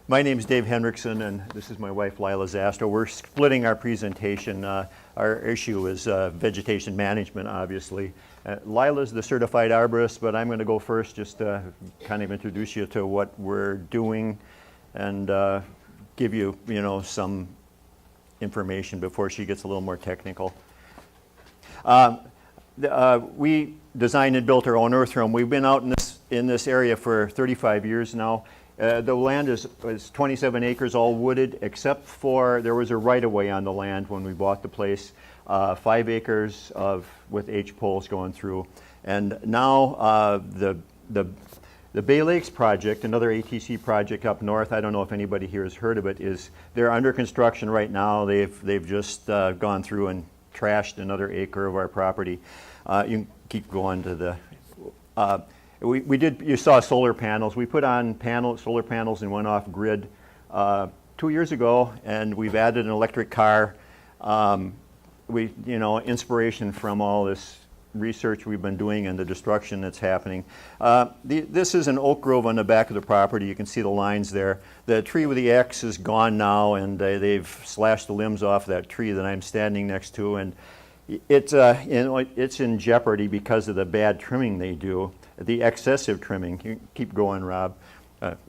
My name is Dave Hendrickson, and this is my wife, Lila Zastow. We're splitting our presentation. Our issue is vegetation management, obviously. Lila's the certified arborist, but I'm going to go first just to kind of introduce you to what we're doing and give you, some information before she gets a little more technical. We designed and built our own earth room. We've been out in this area for 35 years now. The land is 27 acres, all wooded, except for there was a right-of-way on the land when we bought the place, 5 acres with H poles going through. And now the Bay Lakes project, another ATC project up north, I don't know if anybody here has heard of it, they're under construction right now. They've just gone through and trashed another acre of our property. You can keep going to the... You saw solar panels. We put on solar panels and went off grid 2 years ago, and we've added an electric car. Inspiration from all this research we've been doing and the destruction that's happening. This is an oak grove on the back of the property. You can see the lines there. The tree with the X is gone now, and they've slashed the limbs off that tree that I'm standing next to, and it's in jeopardy because of the bad trimming they do. The excessive trimming. You keep going, Rob.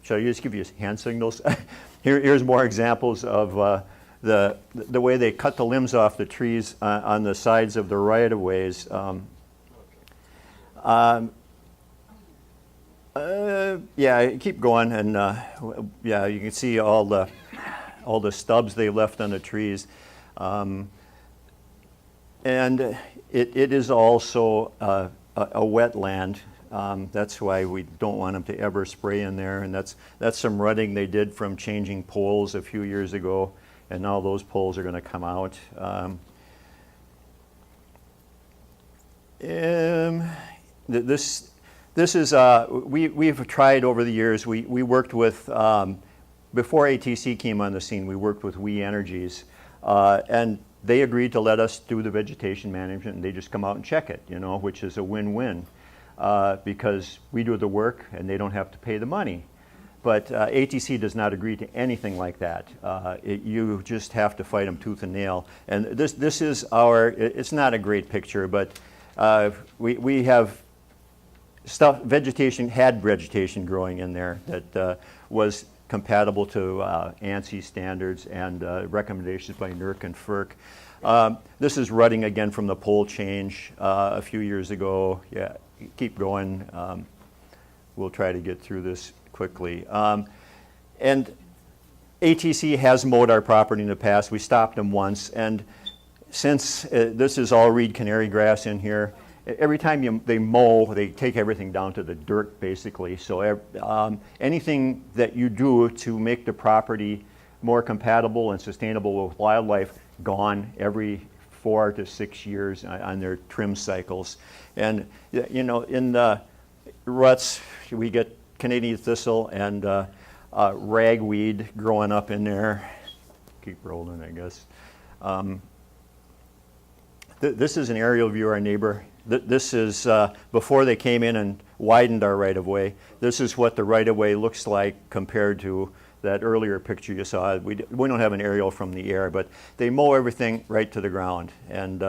Shall I just give you hand signals? Here's more examples of the way they cut the limbs off the trees on the sides of the right-of-ways. Keep going, and you can see all the stubs they left on the trees, and it is also a wetland. That's why we don't want them to ever spray in there, and that's some rutting they did from changing poles a few years ago, and now those poles are going to come out. This is we've tried over the years. We worked with before ATC came on the scene. We worked with We Energies, and they agreed to let us do the vegetation management, and they just come out and check it, which is a win-win. Because we do the work and they don't have to pay the money. But ATC does not agree to anything like that. You just have to fight them tooth and nail. And this is it's not a great picture, but we have vegetation growing in there that was compatible to ANSI standards and recommendations by NERC and FERC. This is rutting again from the pole change a few years ago. Yeah. Keep going. We'll try to get through this quickly. And ATC has mowed our property in the past. We stopped them once, and since this is all reed canary grass in here, every time they mow, they take everything down to the dirt, basically. So anything that you do to make the property more compatible and sustainable with wildlife, gone every 4 to 6 years on their trim cycles. And in the ruts, we get Canadian thistle and ragweed growing up in there. Keep rolling, I guess. This is an aerial view of our neighbor. This is before they came in and widened our right-of-way. This is what the right-of-way looks like compared to that earlier picture you saw. We don't have an aerial from the air, but they mow everything right to the ground, and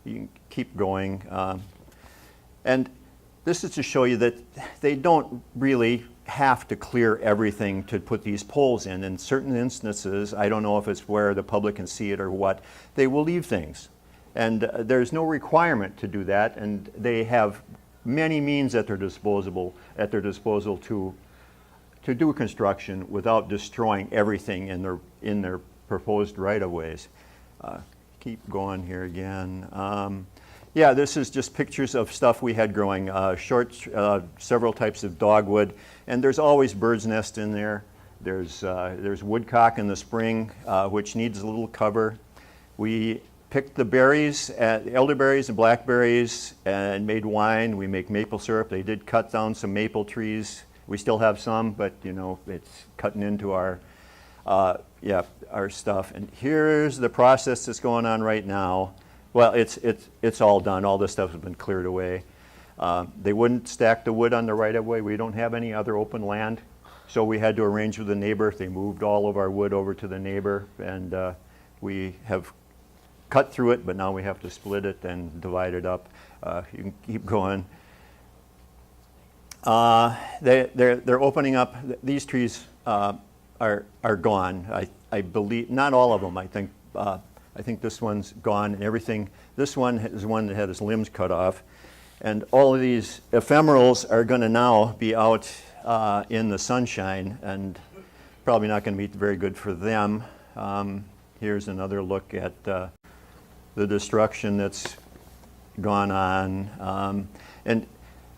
you can keep going. And this is to show you that they don't really have to clear everything to put these poles in. In certain instances, I don't know if it's where the public can see it or what, they will leave things. And there's no requirement to do that, and they have many means at their disposal to do construction without destroying everything in their proposed right-of-ways. Keep going here again. This is just pictures of stuff we had growing. Several types of dogwood, and there's always bird's nest in there. There's woodcock in the spring, which needs a little cover. We picked the berries, elderberries and blackberries, and made wine. We make maple syrup. They did cut down some maple trees. We still have some, but it's cutting into our stuff. And here's the process that's going on right now. Well, it's all done. All this stuff has been cleared away. They wouldn't stack the wood on the right-of-way. We don't have any other open land So we had to arrange with the neighbor. They moved all of our wood over to the neighbor, and we have cut through it, but now we have to split it and divide it up. You can keep going. They're opening up. These trees are gone. I believe not all of them. I think this one's gone and everything. This one is one that had its limbs cut off, and all of these ephemerals are going to now be out in the sunshine, and probably not going to be very good for them. Here's another look at the destruction that's gone on, and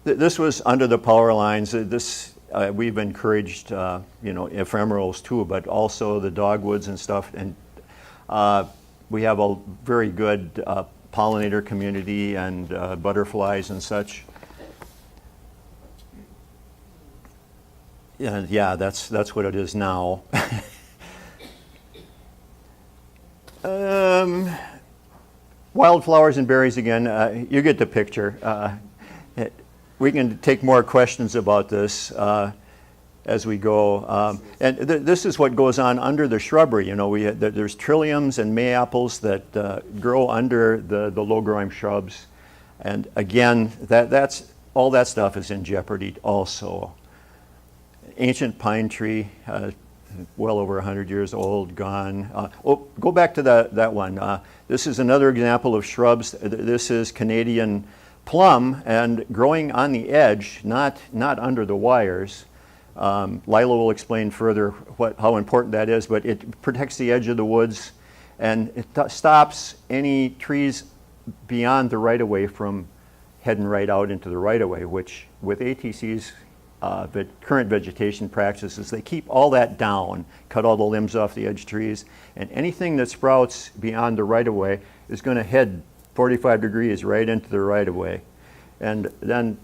this was under the power lines. We've encouraged ephemerals too, but also the dogwoods and stuff, and we have a very good pollinator community and butterflies and such. And yeah, that's what it is now. Wildflowers and berries again. You get the picture. We can take more questions about this as we go. And this is what goes on under the shrubbery. You know, there's trilliums and mayaples that grow under the low-growing shrubs. And again, that's all that stuff is in jeopardy also. Ancient pine tree, well over 100 years old, gone. Go back to that one. This is another example of shrubs. This is Canadian plum, and growing on the edge, not under the wires. Lila will explain further how important that is, but it protects the edge of the woods, and it stops any trees beyond the right-of-way from heading right out into the right-of-way, which with ATC's current vegetation practices, they keep all that down, cut all the limbs off the edge trees, and anything that sprouts beyond the right-of-way is going to head 45 degrees right into the right-of-way. And then,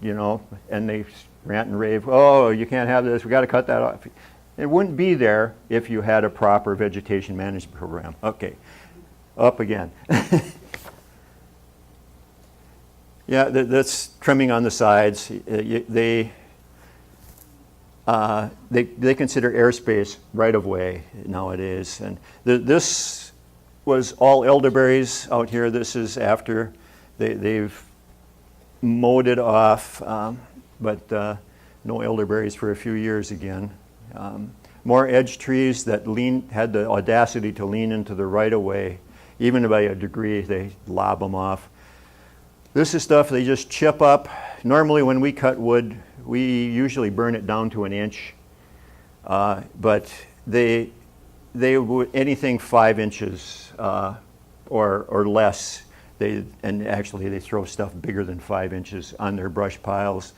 and they rant and rave, oh, you can't have this, we got to cut that off. It wouldn't be there if you had a proper vegetation management program. Okay, up again. Yeah, that's trimming on the sides. They consider airspace right-of-way nowadays. And this was all elderberries out here. This is after they've mowed it off, but no elderberries for a few years again. More edge trees that had the audacity to lean into the right-of-way. Even by a degree, they lob them off. This is stuff they just chip up. Normally when we cut wood, we usually burn it down to an inch, but they would anything 5 inches or less. And actually they throw stuff bigger than 5 inches on their brush piles.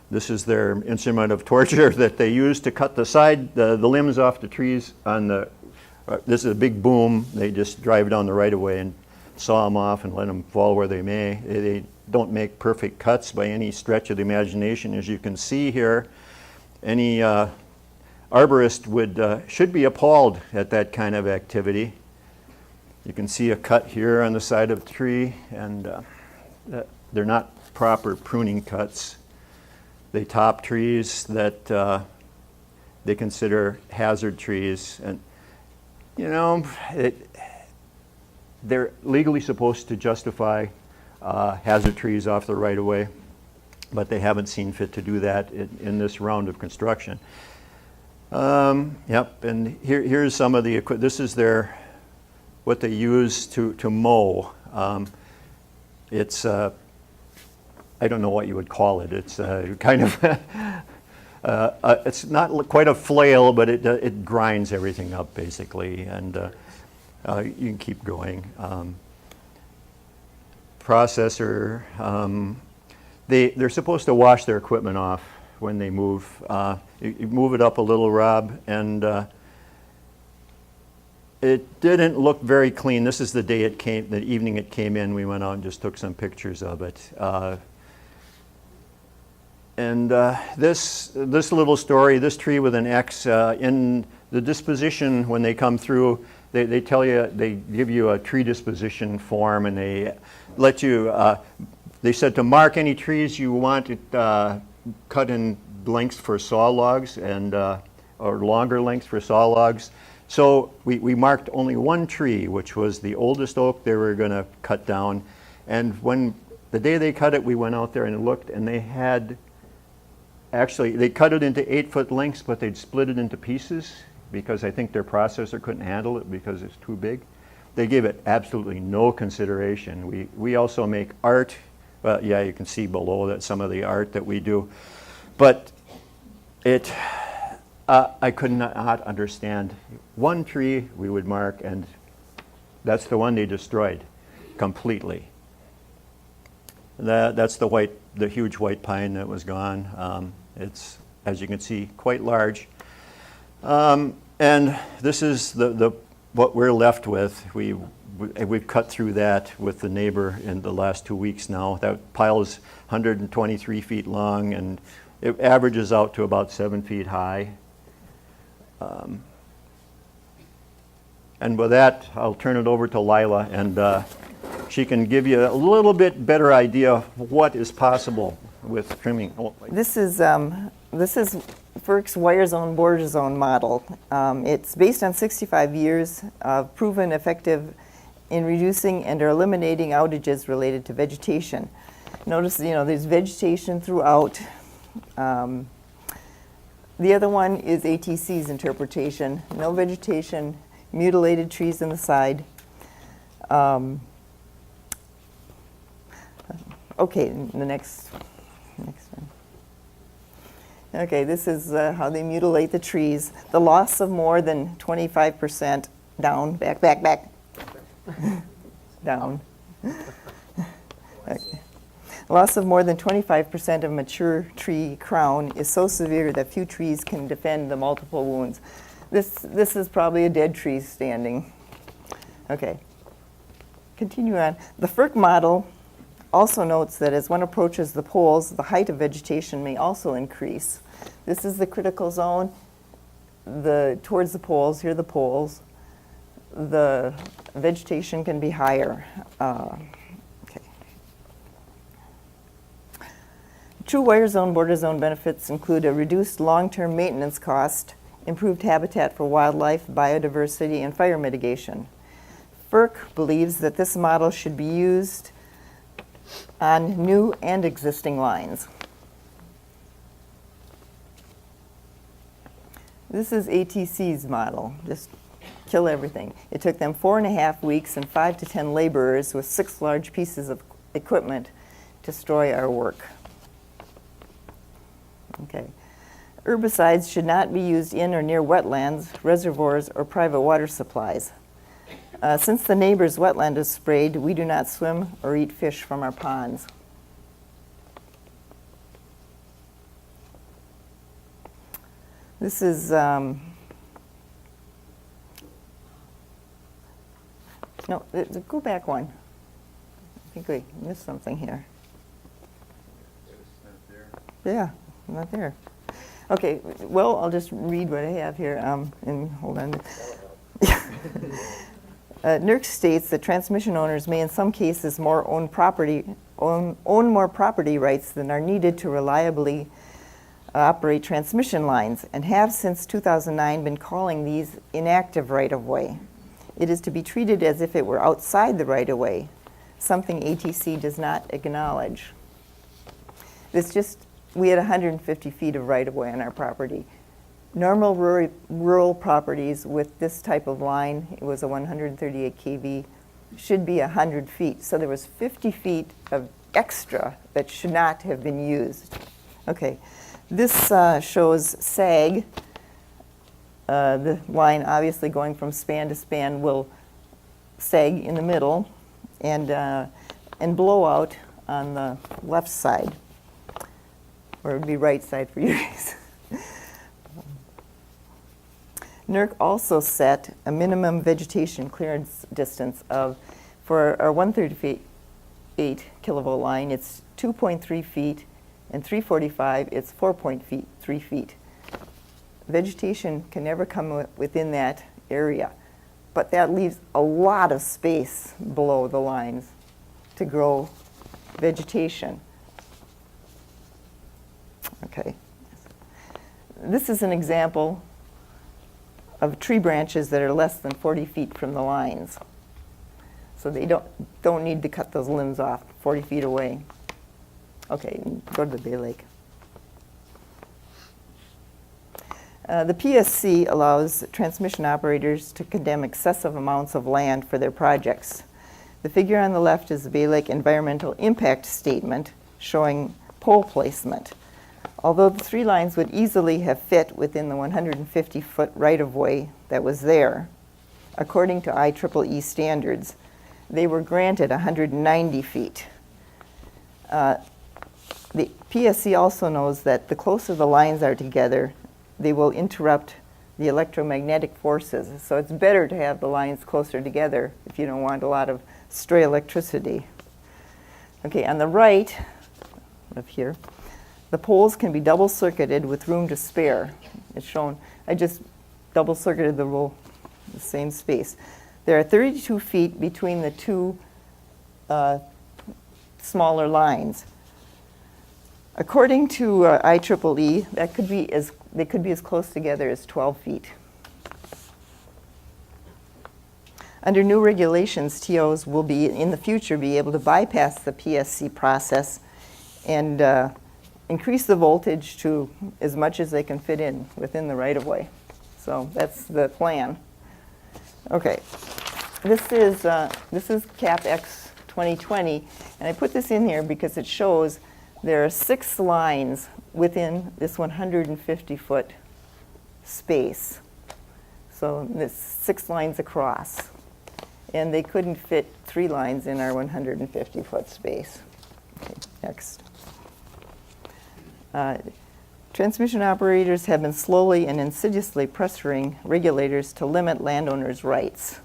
This is their instrument of torture that they use to cut the limbs off the trees. This is a big boom. They just drive down the right-of-way and saw them off and let them fall where they may. They don't make perfect cuts by any stretch of the imagination. As you can see here, any arborist should be appalled at that kind of activity. You can see a cut here on the side of the tree, and they're not proper pruning cuts. They top trees that they consider hazard trees, and they're legally supposed to justify hazard trees off the right-of-way, but they haven't seen fit to do that in this round of construction. Yep, and here's some of the equipment. This is what they use to mow. It's I don't know what you would call it. It's kind of it's not quite a flail, but it grinds everything up basically, and you can keep going. Processor. They're supposed to wash their equipment off when they move. You move it up a little, Rob, and it didn't look very clean. This is the evening it came in. We went out and just took some pictures of it. This little story, this tree with an X, in the disposition when they come through, they tell you, they give you a tree disposition form, and they let you, they said to mark any trees you want cut in lengths for saw logs, and or longer lengths for saw logs. So we marked only one tree, which was the oldest oak they were going to cut down. And when the day they cut it, we went out there and looked, and they had, actually, they cut it into 8-foot lengths, but they'd split it into pieces because I think their processor couldn't handle it because it's too big. They gave it absolutely no consideration. We also make art. Well, yeah, you can see below that some of the art that we do. But I could not understand. One tree we would mark, and that's the one they destroyed completely. That's the huge white pine that was gone. It's, as you can see, quite large. And this is what we're left with. We've cut through that with the neighbor in the last 2 weeks now. That pile is 123 feet long, and it averages out to about 7 feet high. And with that, I'll turn it over to Lila, and she can give you a little bit better idea of what is possible with trimming. This is FERC's wire zone border zone model. It's based on 65 years of proven effective in reducing and or eliminating outages related to vegetation. Notice, there's vegetation throughout. The other one is ATC's interpretation. No vegetation, mutilated trees on the side. Okay, the next one. Okay, this is how they mutilate the trees. The loss of more than 25% down, back. Down. Okay. Loss of more than 25% of mature tree crown is so severe that few trees can defend the multiple wounds. This is probably a dead tree standing. Okay, continue on. The FERC model also notes that as one approaches the poles, the height of vegetation may also increase. This is the critical zone. Towards the poles, here are the poles. The vegetation can be higher. Okay. True wire zone border zone benefits include a reduced long-term maintenance cost, improved habitat for wildlife, biodiversity, and fire mitigation. FERC believes that this model should be used on new and existing lines. This is ATC's model, just kill everything. It took them 4.5 weeks and 5 to 10 laborers with 6 large pieces of equipment to destroy our work. Okay. Herbicides should not be used in or near wetlands, reservoirs, or private water supplies. Since the neighbor's wetland is sprayed, we do not swim or eat fish from our ponds. This is, no, go back one. I think we missed something here. Yeah, not there. Okay, well, I'll just read what I have here, and hold on. NERC states that transmission owners may in some cases own more property rights than are needed to reliably operate transmission lines, and have since 2009 been calling these inactive right-of-way. It is to be treated as if it were outside the right-of-way, something ATC does not acknowledge. We had 150 feet of right-of-way on our property. Normal rural properties with this type of line, it was a 138 kV, should be 100 feet. So there was 50 feet of extra that should not have been used. Okay, this shows sag. The line obviously going from span to span will sag in the middle and blowout on the left side, or it would be right side for you guys. NERC also set a minimum vegetation clearance distance for our 138 kilovolt line, it's 2.3 feet, and 345, it's 4.3 feet. Vegetation can never come within that area, but that leaves a lot of space below the lines to grow vegetation. Okay. This is an example of tree branches that are less than 40 feet from the lines. So they don't need to cut those limbs off 40 feet away. Okay, go to the Bay Lake. The PSC allows transmission operators to condemn excessive amounts of land for their projects. The figure on the left is the Bay Lake Environmental Impact Statement showing pole placement. Although the 3 lines would easily have fit within the 150-foot right-of-way that was there, according to IEEE standards, they were granted 190 feet. The PSC also knows that the closer the lines are together, they will interrupt the electromagnetic forces. So it's better to have the lines closer together if you don't want a lot of stray electricity. Okay, on the right of here, the poles can be double circuited with room to spare. It's shown, I just double circuited the same space. There are 32 feet between the 2 smaller lines. According to IEEE, they could be as close together as 12 feet. Under new regulations, TOs will be, in the future, be able to bypass the PSC process and increase the voltage to as much as they can fit in within the right-of-way. So that's the plan. Okay, this is CapX 2020, and I put this in here because it shows there are 6 lines within this 150-foot space. So there's 6 lines across. And they couldn't fit 3 lines in our 150-foot space. Okay, next. Transmission operators have been slowly and insidiously pressuring regulators to limit landowners' rights.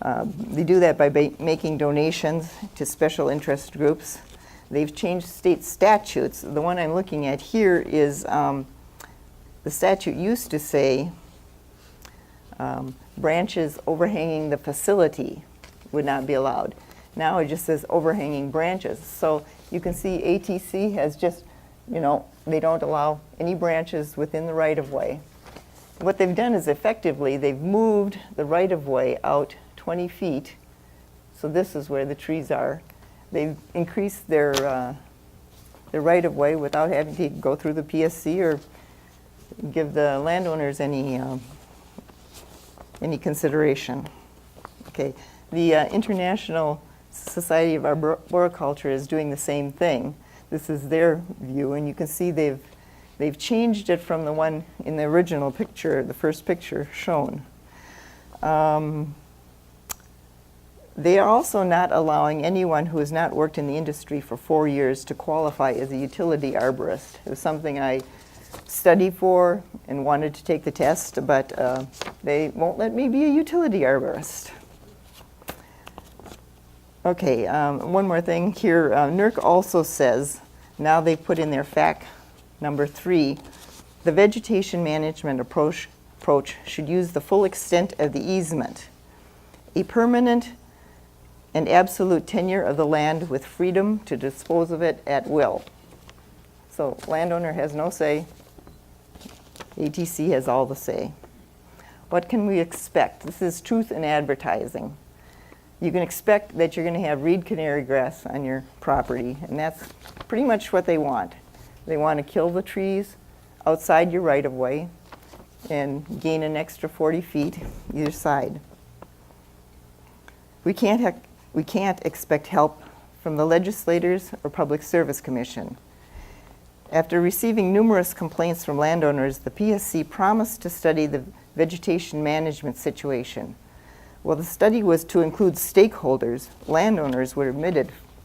They do that by making donations to special interest groups. They've changed state statutes. The one I'm looking at here is the statute used to say branches overhanging the facility would not be allowed. Now it just says overhanging branches. So you can see ATC has just, they don't allow any branches within the right-of-way. What they've done is effectively they've moved the right-of-way out 20 feet. So this is where the trees are. They've increased their right-of-way without having to go through the PSC or give the landowners any consideration. Okay, the International Society of Arboriculture is doing the same thing. This is their view, and you can see they've changed it from the one in the original picture, the first picture shown. They are also not allowing anyone who has not worked in the industry for 4 years to qualify as a utility arborist. It was something I studied for and wanted to take the test, but they won't let me be a utility arborist. Okay, one more thing here. NERC also says, now they've put in their fact number 3, the vegetation management approach should use the full extent of the easement. A permanent and absolute tenure of the land with freedom to dispose of it at will. So landowner has no say. ATC has all the say. What can we expect? This is truth in advertising. You can expect that you're going to have reed canary grass on your property, and that's pretty much what they want. They want to kill the trees outside your right-of-way and gain an extra 40 feet either side. We can't expect help from the legislators or Public Service Commission. After receiving numerous complaints from landowners, the PSC promised to study the vegetation management situation. While the study was to include stakeholders, landowners were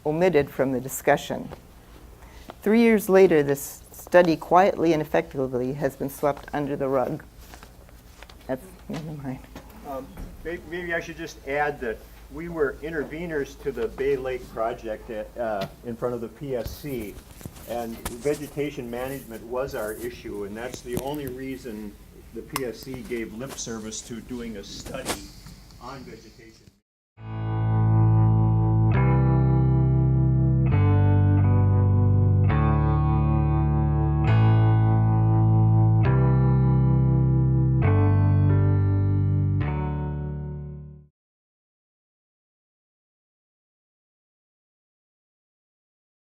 omitted from the discussion. 3 years later, this study quietly and effectively has been swept under the rug. That's, never mind. Maybe I should just add that we were interveners to the Bay Lake project in front of the PSC, and vegetation management was our issue, and that's the only reason the PSC gave lip service to doing a study on vegetation.